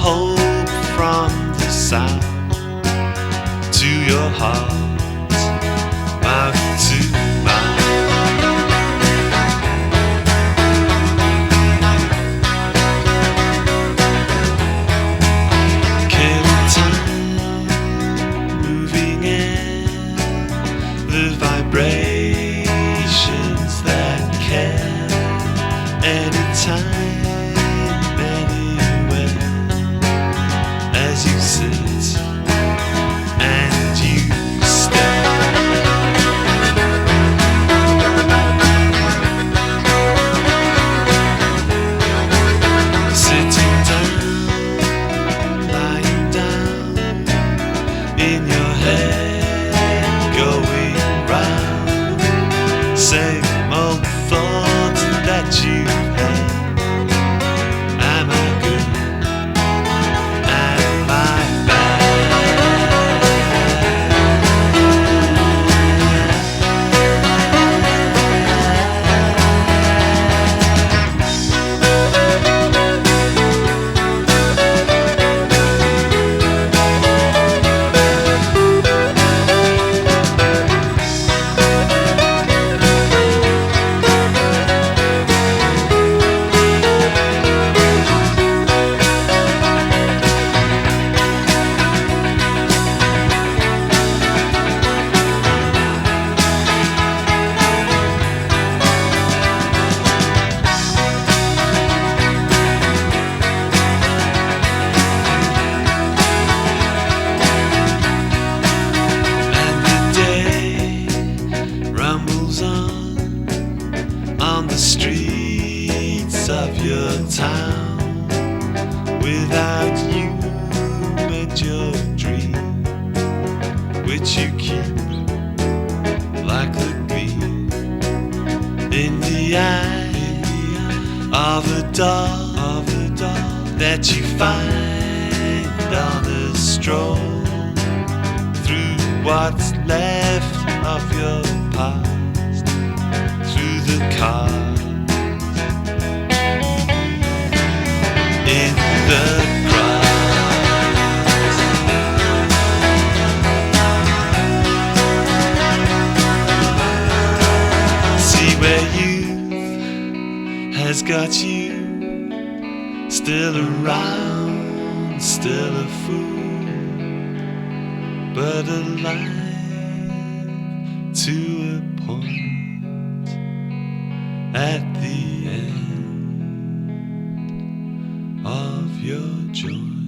hope from the sound to your heart, mouth to mouth. Killing time, moving in the vibrations that can, anytime, anywhere, as you sit and you stare. Sitting down, lying down, in your head, going round, same old thoughts that you had. Am I good? Am I on the streets of your town, without you and your dream, which you keep like the gleam in the eye of a dog that you find on a stroll through what's left of your past, through the cars in the grass. See where youth has got you, still around, still a fool, but alive to a point at the end of your journey.